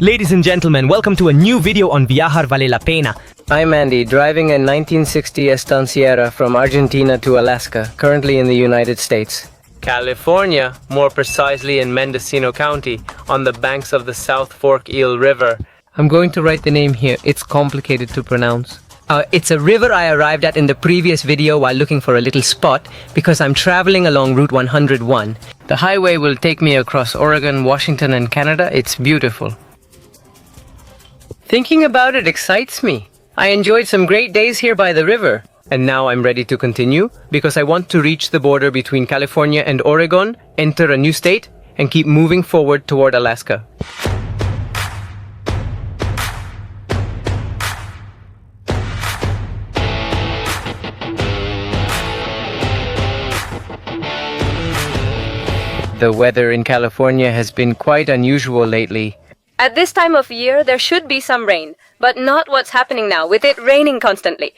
Ladies and gentlemen, welcome to a new video on Viajar Vale la Pena. I'm Andy, driving a 1960 Estanciera from Argentina to Alaska, currently in the United States. California, more precisely in Mendocino County, on the banks of the South Fork Eel River. I'm going to write the name here, it's complicated to pronounce. It's a river I arrived at in the previous video while looking for a little spot because I'm traveling along Route 101. The highway will take me across Oregon, Washington, and Canada. It's beautiful. Thinking about it excites me. I enjoyed some great days here by the river. And now I'm ready to continue because I want to reach the border between California and Oregon, enter a new state, and keep moving forward toward Alaska. The weather in California has been quite unusual lately. At this time of year, there should be some rain, but not what's happening now, with it raining constantly.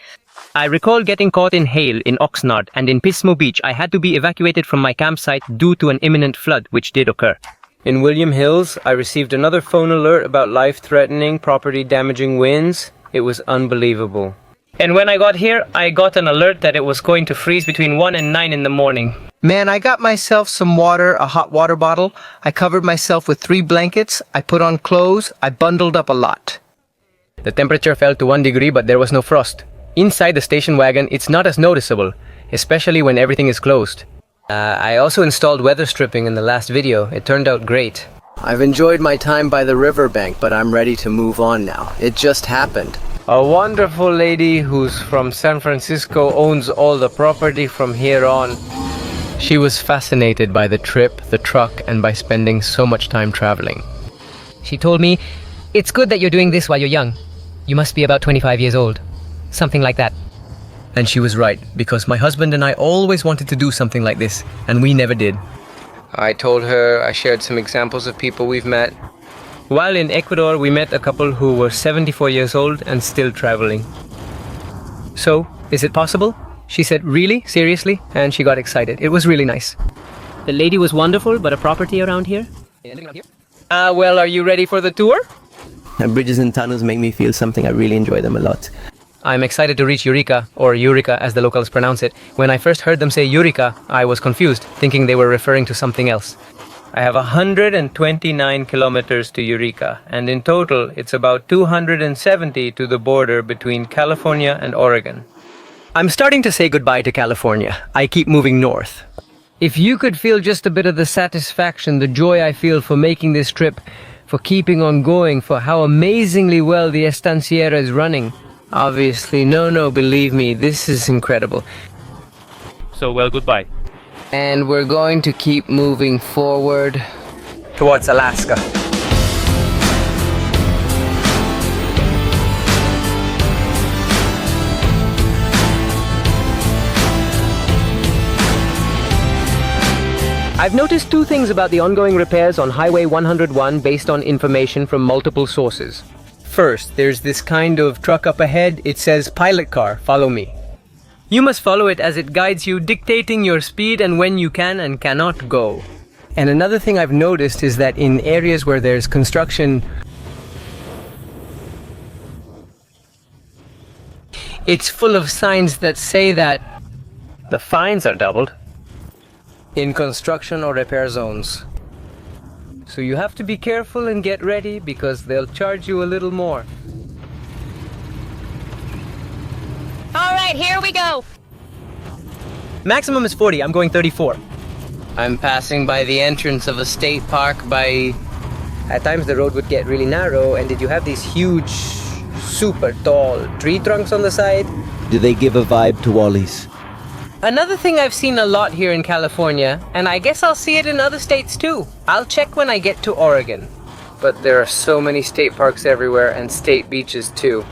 I recall getting caught in hail in Oxnard, and in Pismo Beach I had to be evacuated from my campsite due to an imminent flood, which did occur. In William Hills, I received another phone alert about life-threatening, property-damaging winds. It was unbelievable. And when I got here, I got an alert that it was going to freeze between 1 and 9 in the morning. Man, I got myself some water, a hot water bottle. I covered myself with 3 blankets. I put on clothes. I bundled up a lot. The temperature fell to 1 degree, but there was no frost. Inside the station wagon, it's not as noticeable, especially when everything is closed. I also installed weather stripping in the last video. It turned out great. I've enjoyed my time by the riverbank, but I'm ready to move on now. It just happened. A wonderful lady who's from San Francisco owns all the property from here on. She was fascinated by the trip, the truck, and by spending so much time traveling. She told me, "It's good that you're doing this while you're young. You must be about 25 years old." Something like that. And she was right, because my husband and I always wanted to do something like this, and we never did. I told her, I shared some examples of people we've met. While in Ecuador, we met a couple who were 74 years old and still traveling. So, is it possible? She said, "Really? Seriously?" And she got excited. It was really nice. The lady was wonderful, but a property around here? Well, are you ready for the tour? Bridges and tunnels make me feel something. I really enjoy them a lot. I'm excited to reach Eureka, or Eureka as the locals pronounce it. When I first heard them say Eureka, I was confused, thinking they were referring to something else. I have 129 kilometers to Eureka, and in total, it's about 270 to the border between California and Oregon. I'm starting to say goodbye to California. I keep moving north. If you could feel just a bit of the satisfaction, the joy I feel for making this trip, for keeping on going, for how amazingly well the Estanciera is running. Obviously, no, believe me, this is incredible. So, well, goodbye. And we're going to keep moving forward Towards Alaska. I've noticed 2 things about the ongoing repairs on Highway 101 based on information from multiple sources. First, there's this kind of truck up ahead. It says pilot car, follow me. You must follow it as it guides you, dictating your speed and when you can and cannot go. And another thing I've noticed is that in areas where there's construction, it's full of signs that say that The fines are doubled. in construction or repair zones. So you have to be careful and get ready because they'll charge you a little more. All right, here we go. Maximum is 40. I'm going 34. I'm passing by the entrance of a state park At times the road would get really narrow, and did you have these huge, super tall tree trunks on the side? Do they give a vibe to Wally's? Another thing I've seen a lot here in California, and I guess I'll see it in other states too. I'll check when I get to Oregon. But there are so many state parks everywhere and state beaches too.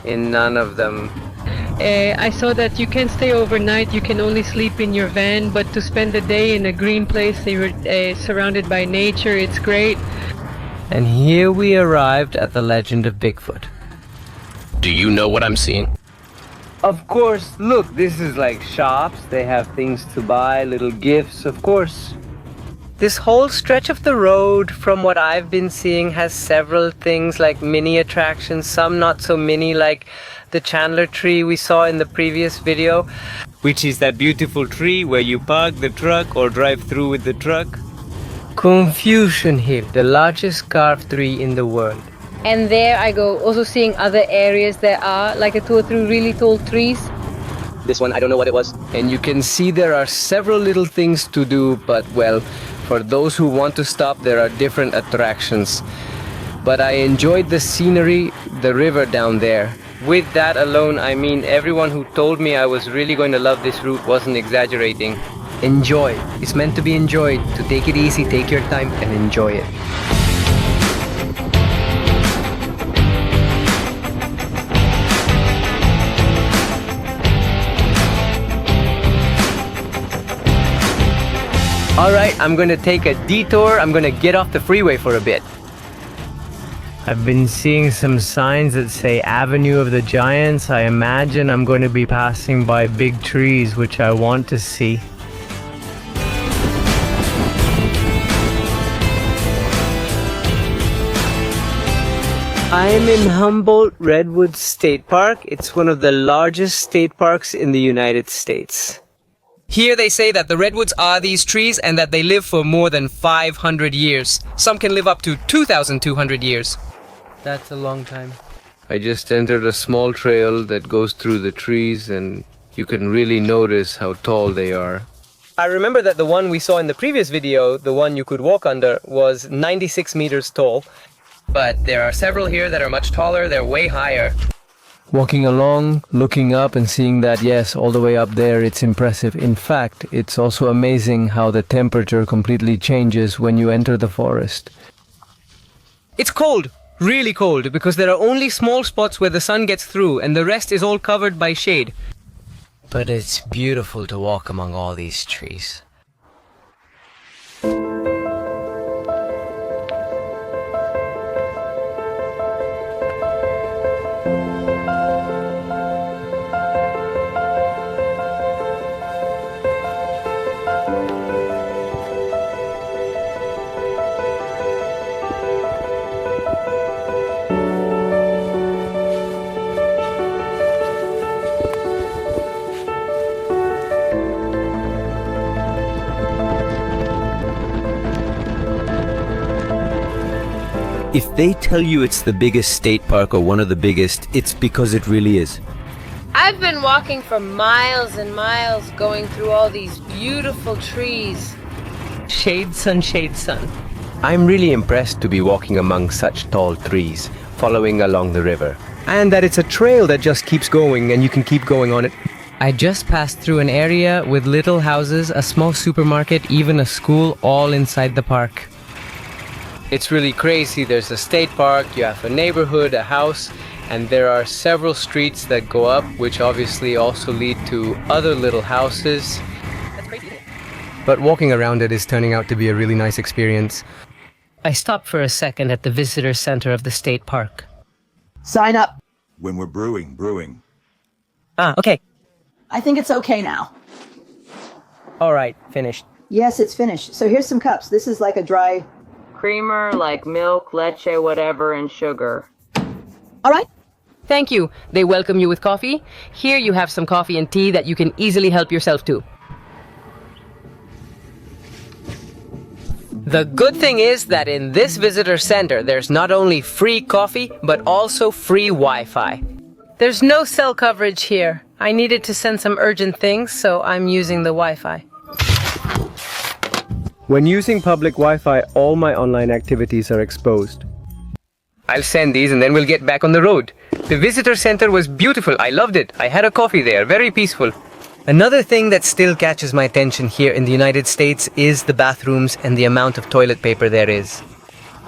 In none of them. I saw that you can't stay overnight, you can only sleep in your van, but to spend the day in a green place surrounded by nature, it's great. And here we arrived at the legend of Bigfoot. Do you know what I'm seeing? Of course, look, this is like shops. They have things to buy, little gifts, of course. This whole stretch of the road, from what I've been seeing, has several things like mini attractions, some not so mini, like the Chandler tree we saw in the previous video, which is that beautiful tree where you park the truck or drive through with the truck. Confusion Hill, the largest carved tree in the world. And there I go, also seeing other areas there are, like a tour through really tall trees. This one, I don't know what it was. And you can see there are several little things to do, but well, for those who want to stop, there are different attractions. But I enjoyed the scenery, the river down there. With that alone, I mean everyone who told me I was really going to love this route wasn't exaggerating. Enjoy. It's meant to be enjoyed. To take it easy, take your time and enjoy it. Alright, I'm going to take a detour. I'm going to get off the freeway for a bit. I've been seeing some signs that say Avenue of the Giants. I imagine I'm going to be passing by big trees, which I want to see. I'm in Humboldt Redwood State Park. It's one of the largest state parks in the United States. Here they say that the redwoods are these trees and that they live for more than 500 years. Some can live up to 2,200 years. That's a long time. I just entered a small trail that goes through the trees and you can really notice how tall they are. I remember that the one we saw in the previous video, the one you could walk under, was 96 meters tall. But there are several here that are much taller, they're way higher. Walking along, looking up and seeing that, yes, all the way up there, it's impressive. In fact, it's also amazing how the temperature completely changes when you enter the forest. It's cold, really cold, because there are only small spots where the sun gets through and the rest is all covered by shade. But it's beautiful to walk among all these trees. If they tell you it's the biggest state park or one of the biggest, it's because it really is. I've been walking for miles and miles going through all these beautiful trees. Shade, sun, shade, sun. I'm really impressed to be walking among such tall trees, following along the river. And that it's a trail that just keeps going and you can keep going on it. I just passed through an area with little houses, a small supermarket, even a school, all inside the park. It's really crazy. There's a state park, you have a neighborhood, a house, and there are several streets that go up, which obviously also lead to other little houses. That's crazy. But walking around it is turning out to be a really nice experience. I stopped for a second at the visitor center of the state park. Sign up. When we're brewing. Ah, okay. I think it's okay now. All right, finished. Yes, it's finished. So here's some cups. This is like a dry... Creamer, like milk, leche, whatever, and sugar. All right. Thank you. They welcome you with coffee. Here you have some coffee and tea that you can easily help yourself to. The good thing is that in this visitor center, there's not only free coffee, but also free Wi-Fi. There's no cell coverage here. I needed to send some urgent things, so I'm using the Wi-Fi. When using public Wi-Fi, all my online activities are exposed. I'll send these and then we'll get back on the road. The visitor center was beautiful. I loved it. I had a coffee there. Very peaceful. Another thing that still catches my attention here in the United States is the bathrooms and the amount of toilet paper there is.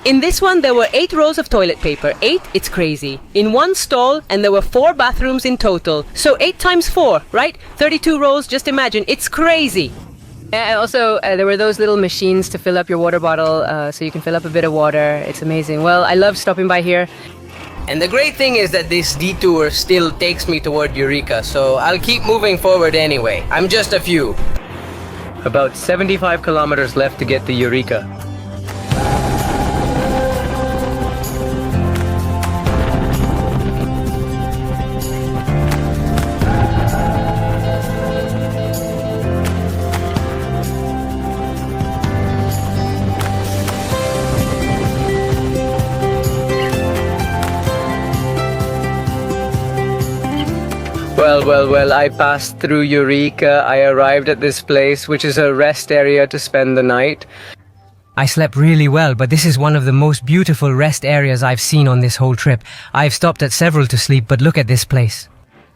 In this one, there were 8 rolls of toilet paper. 8? It's crazy. In one stall, and there were 4 bathrooms in total. So 8 times 4, right? 32 rolls, just imagine. It's crazy. Also, there were those little machines to fill up your water bottle, so you can fill up a bit of water. It's amazing. Well, I love stopping by here. And the great thing is that this detour still takes me toward Eureka, so I'll keep moving forward anyway. I'm just a few. About 75 kilometers left to get to Eureka. Well, I passed through Eureka. I arrived at this place, which is a rest area to spend the night. I slept really well, but this is one of the most beautiful rest areas I've seen on this whole trip. I've stopped at several to sleep, but look at this place.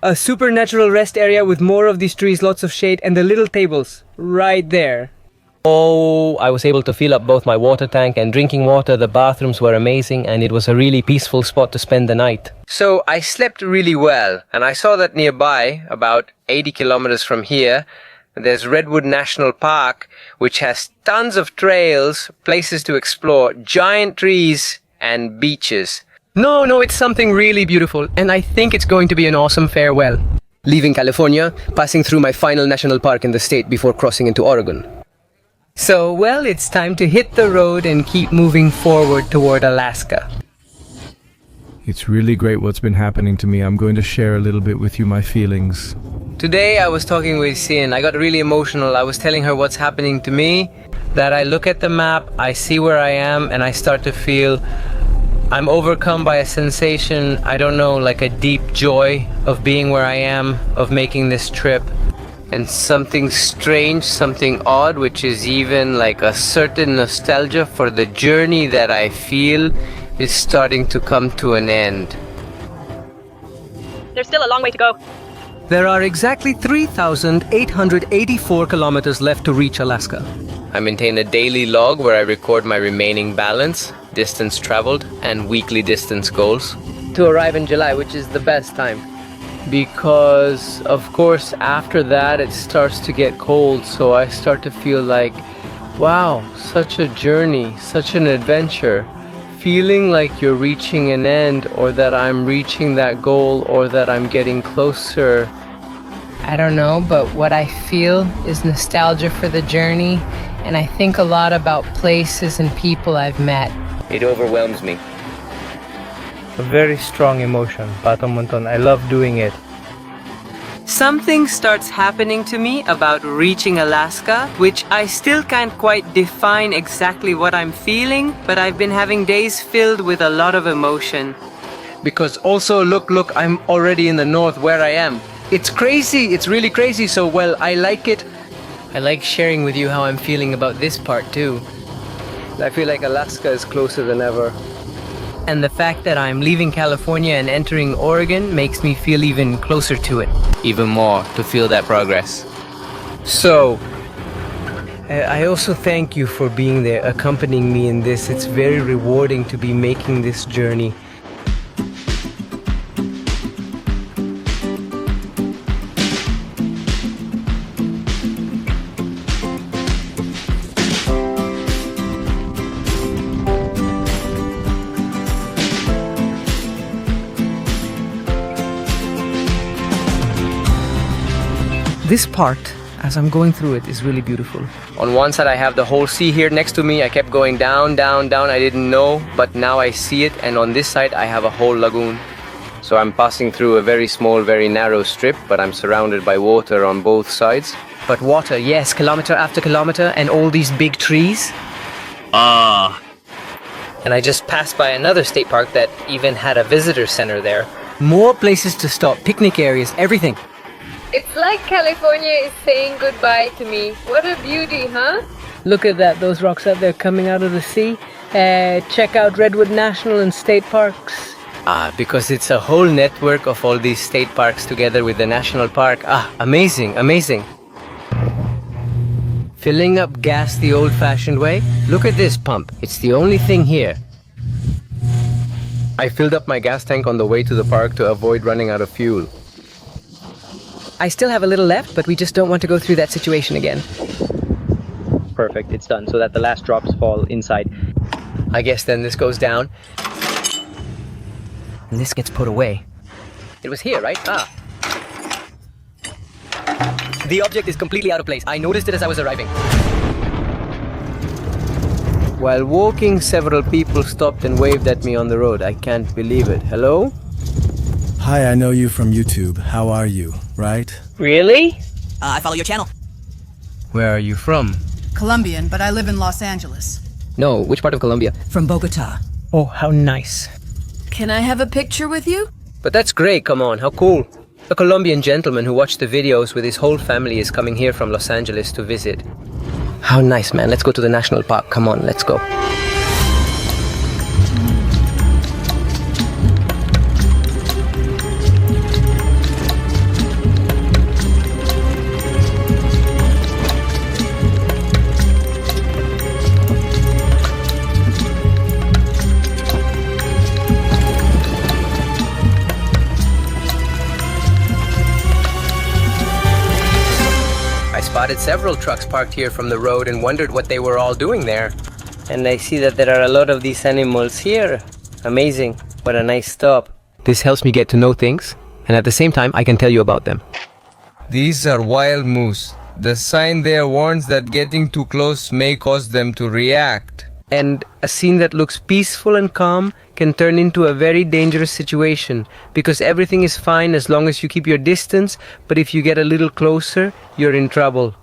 A supernatural rest area with more of these trees, lots of shade, and the little tables right there. Oh, I was able to fill up both my water tank and drinking water. The bathrooms were amazing, and it was a really peaceful spot to spend the night. So I slept really well, and I saw that nearby, about 80 kilometers from here, there's Redwood National Park, which has tons of trails, places to explore, giant trees, and beaches. No, it's something really beautiful, and I think it's going to be an awesome farewell. Leaving California, passing through my final national park in the state before crossing into Oregon. So, well, it's time to hit the road and keep moving forward toward Alaska. It's really great what's been happening to me. I'm going to share a little bit with you my feelings. Today I was talking with Sin. I got really emotional. I was telling her what's happening to me, that I look at the map, I see where I am, and I start to feel I'm overcome by a sensation, I don't know, like a deep joy of being where I am, of making this trip. And something strange, something odd, which is even like a certain nostalgia for the journey that I feel is starting to come to an end. There's still a long way to go. There are exactly 3,884 kilometers left to reach Alaska. I maintain a daily log where I record my remaining balance, distance traveled, and weekly distance goals. To arrive in July, which is the best time. Because, of course, after that it starts to get cold, so I start to feel like, wow, such a journey, such an adventure. Feeling like you're reaching an end, or that I'm reaching that goal, or that I'm getting closer. I don't know, but what I feel is nostalgia for the journey, and I think a lot about places and people I've met. It overwhelms me. A very strong emotion, Pato Monton. I love doing it. Something starts happening to me about reaching Alaska, which I still can't quite define exactly what I'm feeling, but I've been having days filled with a lot of emotion. Because also, look, I'm already in the north where I am. It's crazy, it's really crazy, so well, I like it. I like sharing with you how I'm feeling about this part too. I feel like Alaska is closer than ever. And the fact that I'm leaving California and entering Oregon makes me feel even closer to it. Even more, to feel that progress. So, I also thank you for being there, accompanying me in this. It's very rewarding to be making this journey. This part, as I'm going through it, is really beautiful. On one side I have the whole sea here next to me. I kept going down, down, down. I didn't know, but now I see it. And on this side I have a whole lagoon. So I'm passing through a very small, very narrow strip, but I'm surrounded by water on both sides. But water, yes, kilometer after kilometer, and all these big trees. And I just passed by another state park that even had a visitor center there. More places to stop, picnic areas, everything. It's like California is saying goodbye to me. What a beauty, huh? Look at that, those rocks out there coming out of the sea. Check out Redwood National and State Parks. Because it's a whole network of all these state parks together with the national park. Amazing, amazing. Filling up gas the old-fashioned way. Look at this pump. It's the only thing here. I filled up my gas tank on the way to the park to avoid running out of fuel. I still have a little left, but we just don't want to go through that situation again. Perfect, it's done, so that the last drops fall inside. I guess then this goes down. And this gets put away. It was here, right? The object is completely out of place. I noticed it as I was arriving. While walking, several people stopped and waved at me on the road. I can't believe it. Hello? Hi, I know you from YouTube. How are you, right? Really? I follow your channel. Where are you from? Colombian, but I live in Los Angeles. No, which part of Colombia? From Bogota. Oh, how nice. Can I have a picture with you? But that's great, come on, how cool. A Colombian gentleman who watched the videos with his whole family is coming here from Los Angeles to visit. How nice, man. Let's go to the national park. Come on, let's go. I spotted several trucks parked here from the road and wondered what they were all doing there. And I see that there are a lot of these animals here. Amazing. What a nice stop. This helps me get to know things, and at the same time, I can tell you about them. These are wild moose. The sign there warns that getting too close may cause them to react. And a scene that looks peaceful and calm can turn into a very dangerous situation, because everything is fine as long as you keep your distance, but if you get a little closer, you're in trouble.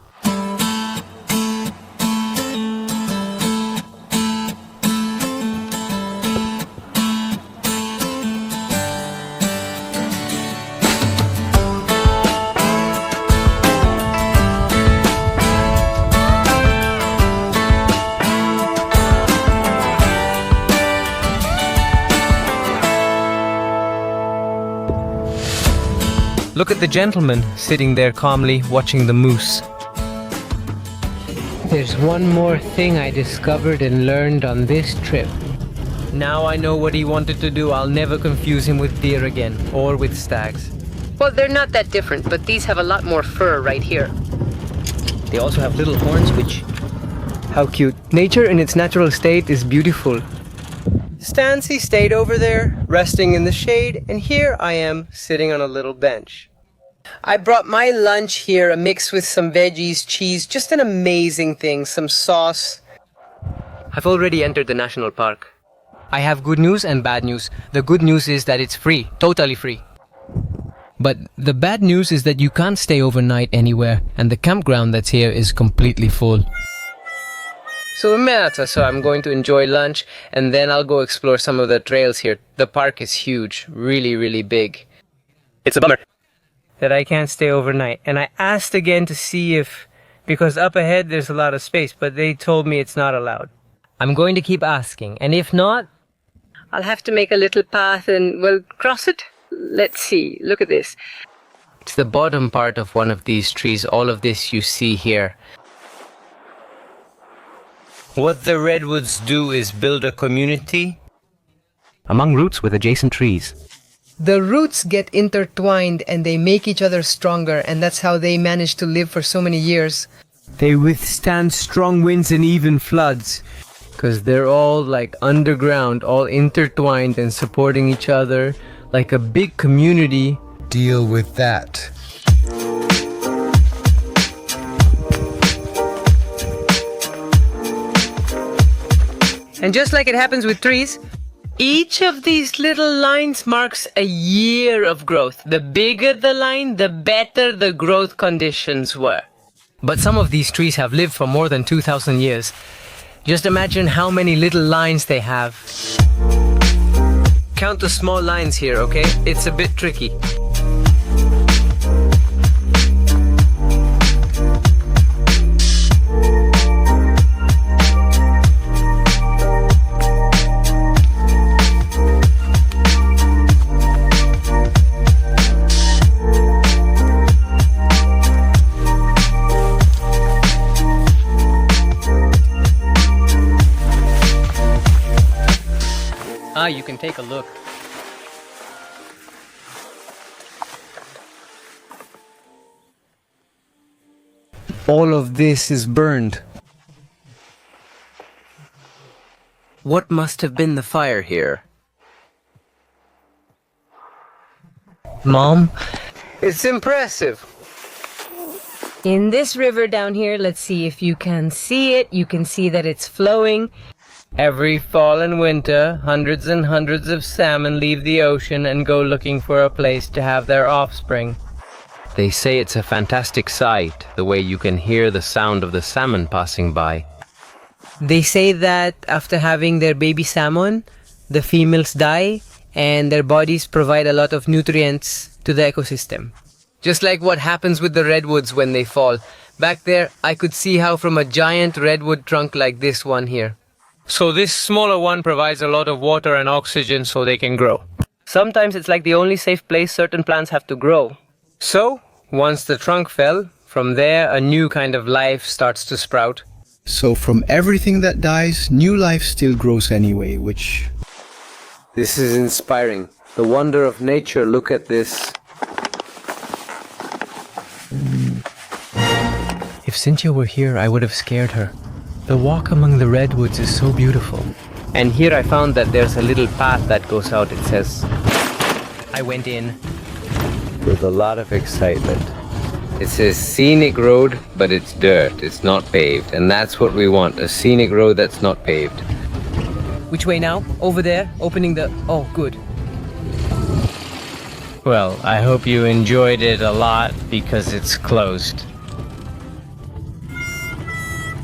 Look at the gentleman sitting there calmly watching the moose. There's one more thing I discovered and learned on this trip. Now I know what he wanted to do. I'll never confuse him with deer again, or with stags. Well, they're not that different, but these have a lot more fur right here. They also have little horns, which... How cute. Nature in its natural state is beautiful. Stancy stayed over there, resting in the shade, and here I am, sitting on a little bench. I brought my lunch here, a mix with some veggies, cheese, just an amazing thing, some sauce. I've already entered the national park. I have good news and bad news. The good news is that it's free, totally free. But the bad news is that you can't stay overnight anywhere, and the campground that's here is completely full. So I'm going to enjoy lunch, and then I'll go explore some of the trails here. The park is huge, really, really big. It's a bummer that I can't stay overnight. And I asked again to see if, because up ahead there's a lot of space, but they told me it's not allowed. I'm going to keep asking, and if not, I'll have to make a little path and, well, cross it. Let's see, look at this. It's the bottom part of one of these trees. All of this you see here. What the Redwoods do is build a community among roots with adjacent trees. The roots get intertwined and they make each other stronger, and that's how they manage to live for so many years. They withstand strong winds and even floods, because they're all like underground, all intertwined and supporting each other like a big community. Deal with that. And just like it happens with trees, each of these little lines marks a year of growth. The bigger the line, the better the growth conditions were. But some of these trees have lived for more than 2,000 years. Just imagine how many little lines they have. Count the small lines here, okay? It's a bit tricky. You can take a look. All of this is burned. What must have been the fire here? Mom? It's impressive. In this river down here, let's see if you can see it. You can see that it's flowing. Every fall and winter, hundreds and hundreds of salmon leave the ocean and go looking for a place to have their offspring. They say it's a fantastic sight, the way you can hear the sound of the salmon passing by. They say that after having their baby salmon, the females die and their bodies provide a lot of nutrients to the ecosystem. Just like what happens with the redwoods when they fall. Back there, I could see how from a giant redwood trunk like this one here. So this smaller one provides a lot of water and oxygen so they can grow. Sometimes it's like the only safe place certain plants have to grow. So, once the trunk fell, from there a new kind of life starts to sprout. So from everything that dies, new life still grows anyway, which... This is inspiring. The wonder of nature. Look at this. If Cynthia were here, I would have scared her. The walk among the redwoods is so beautiful. And here I found that there's a little path that goes out. It says, I went in. With a lot of excitement. It says Scenic Road, but it's dirt. It's not paved. And that's what we want, a scenic road that's not paved. Which way now? Over there? Opening the... Oh, good. Well, I hope you enjoyed it a lot because it's closed.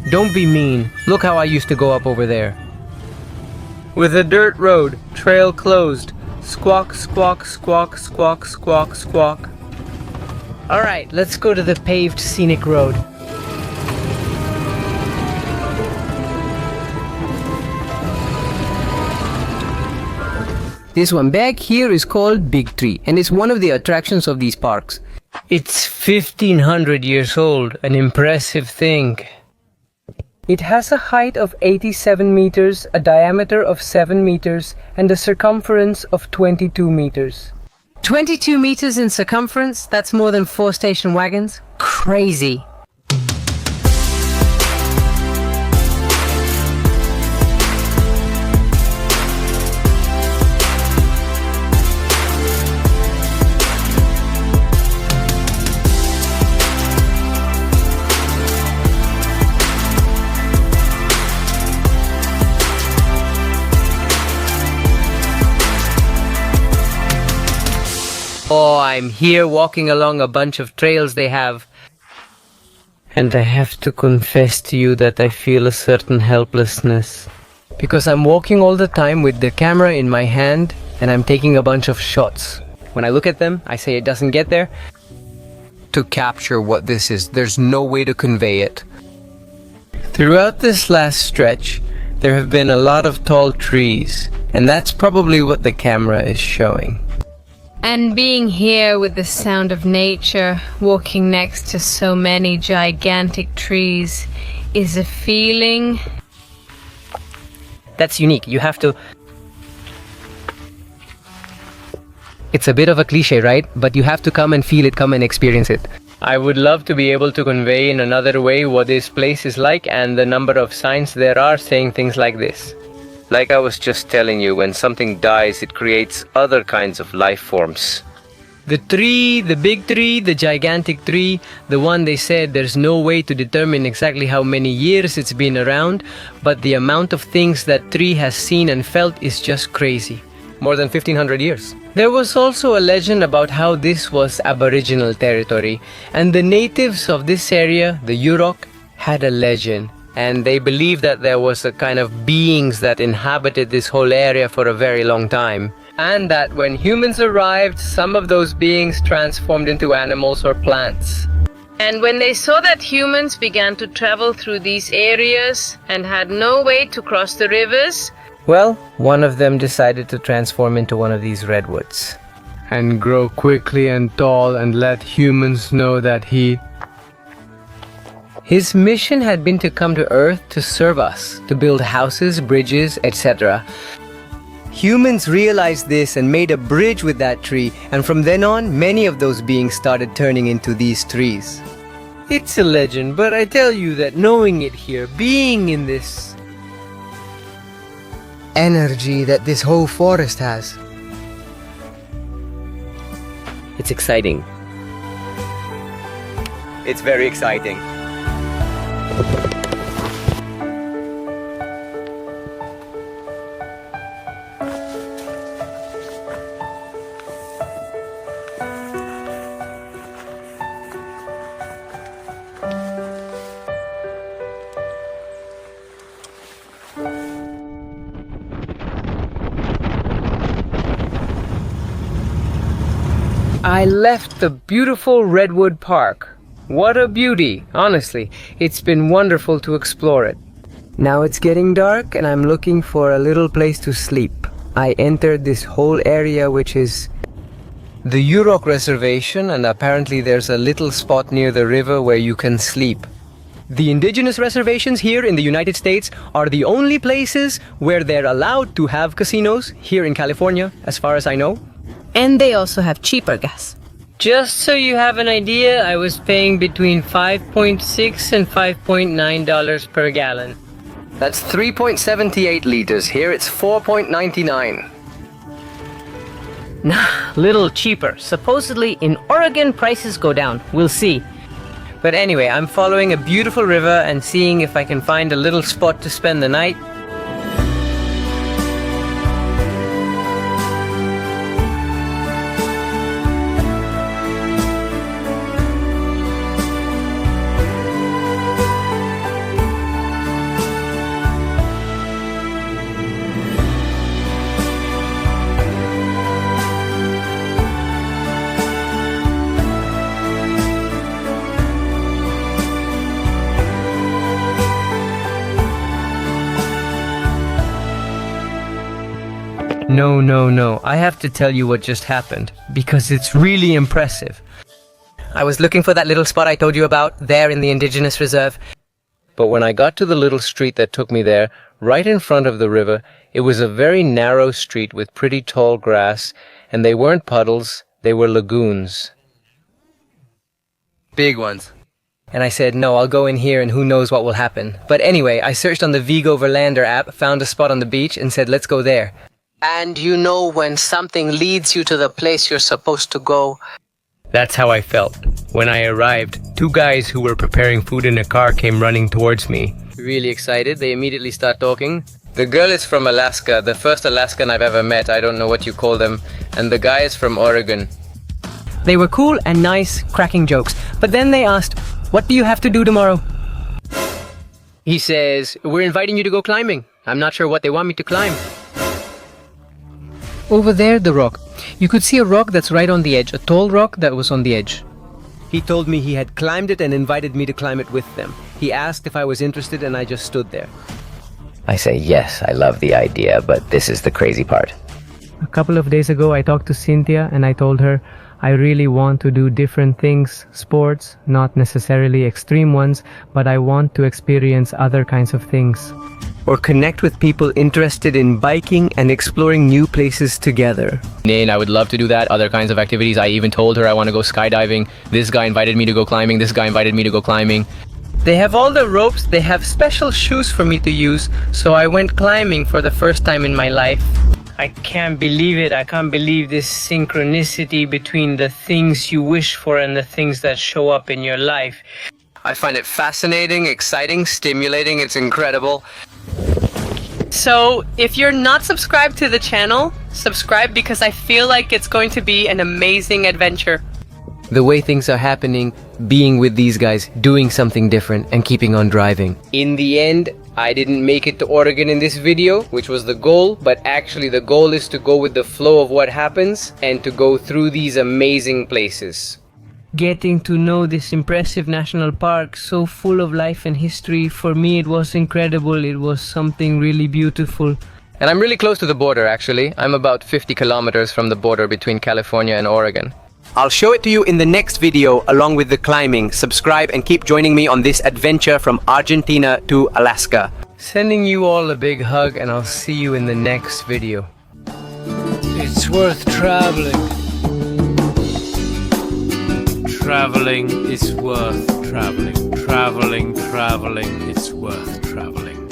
Don't be mean. Look how I used to go up over there. With a dirt road, trail closed. Squawk, squawk, squawk, squawk, squawk, squawk. Alright, let's go to the paved scenic road. This one back here is called Big Tree, and it's one of the attractions of these parks. It's 1500 years old, an impressive thing. It has a height of 87 meters, a diameter of 7 meters, and a circumference of 22 meters. 22 meters in circumference? That's more than 4 station wagons? Crazy. Oh, I'm here walking along a bunch of trails they have. And I have to confess to you that I feel a certain helplessness. Because I'm walking all the time with the camera in my hand and I'm taking a bunch of shots. When I look at them, I say it doesn't get there. To capture what this is, there's no way to convey it. Throughout this last stretch, there have been a lot of tall trees, and that's probably what the camera is showing. And being here with the sound of nature, walking next to so many gigantic trees, is a feeling that's unique. You have to... It's a bit of a cliche, right? But you have to come and feel it, come and experience it. I would love to be able to convey in another way what this place is like and the number of signs there are saying things like this. Like I was just telling you, when something dies, it creates other kinds of life forms. The tree, the big tree, the gigantic tree, the one they said there's no way to determine exactly how many years it's been around, but the amount of things that tree has seen and felt is just crazy. More than 1500 years. There was also a legend about how this was Aboriginal territory, and the natives of this area, the Yurok, had a legend. And they believed that there was a kind of beings that inhabited this whole area for a very long time. And that when humans arrived, some of those beings transformed into animals or plants. And when they saw that humans began to travel through these areas and had no way to cross the rivers, well, one of them decided to transform into one of these redwoods. And grow quickly and tall and let humans know that his mission had been to come to Earth to serve us, to build houses, bridges, etc. Humans realized this and made a bridge with that tree, and from then on, many of those beings started turning into these trees. It's a legend, but I tell you that knowing it here, being in this energy that this whole forest has, it's exciting. It's very exciting. I left the beautiful Redwood Park. What a beauty, honestly. It's been wonderful to explore it. Now it's getting dark and I'm looking for a little place to sleep. I entered this whole area, which is The Yurok Reservation, and apparently there's a little spot near the river where you can sleep. The indigenous reservations here in the United States are the only places where they're allowed to have casinos here in California, as far as I know. And they also have cheaper gas. Just so you have an idea, I was paying between $5.6 and $5.9 per gallon. That's 3.78 liters. Here it's 4.99. Nah, little cheaper. Supposedly in Oregon prices go down. We'll see. But anyway, I'm following a beautiful river and seeing if I can find a little spot to spend the night. No. I have to tell you what just happened, because it's really impressive. I was looking for that little spot I told you about, there in the Indigenous Reserve. But when I got to the little street that took me there, right in front of the river, it was a very narrow street with pretty tall grass, and they weren't puddles, they were lagoons. Big ones. And I said, no, I'll go in here and who knows what will happen. But anyway, I searched on the Vigo Verlander app, found a spot on the beach, and said, let's go there. And you know when something leads you to the place you're supposed to go. That's how I felt. When I arrived, two guys who were preparing food in a car came running towards me. Really excited, they immediately start talking. The girl is from Alaska, the first Alaskan I've ever met, I don't know what you call them, and the guy is from Oregon. They were cool and nice, cracking jokes. But then they asked, what do you have to do tomorrow? He says, we're inviting you to go climbing. I'm not sure what they want me to climb. Over there, the rock. You could see a rock that's right on the edge, a tall rock that was on the edge. He told me he had climbed it and invited me to climb it with them. He asked if I was interested and I just stood there. I say, yes, I love the idea, but this is the crazy part. A couple of days ago, I talked to Cynthia and I told her I really want to do different things, sports, not necessarily extreme ones, but I want to experience other kinds of things. Or connect with people interested in biking and exploring new places together. And I would love to do that, other kinds of activities. I even told her I want to go skydiving. This guy invited me to go climbing. This guy invited me to go climbing. They have all the ropes, they have special shoes for me to use, so I went climbing for the first time in my life. I can't believe it. I can't believe this synchronicity between the things you wish for and the things that show up in your life. I find it fascinating, exciting, stimulating. It's incredible. So, if you're not subscribed to the channel, subscribe because I feel like it's going to be an amazing adventure. The way things are happening, being with these guys, doing something different, and keeping on driving. In the end, I didn't make it to Oregon in this video, which was the goal, but actually the goal is to go with the flow of what happens and to go through these amazing places. Getting to know this impressive national park, so full of life and history, for me it was incredible. It was something really beautiful. And I'm really close to the border, actually. I'm about 50 kilometers from the border between California and Oregon. I'll show it to you in the next video along with the climbing. Subscribe and keep joining me on this adventure from Argentina to Alaska. Sending you all a big hug, and I'll see you in the next video. It's worth traveling. Traveling is worth traveling. Traveling, it's worth traveling.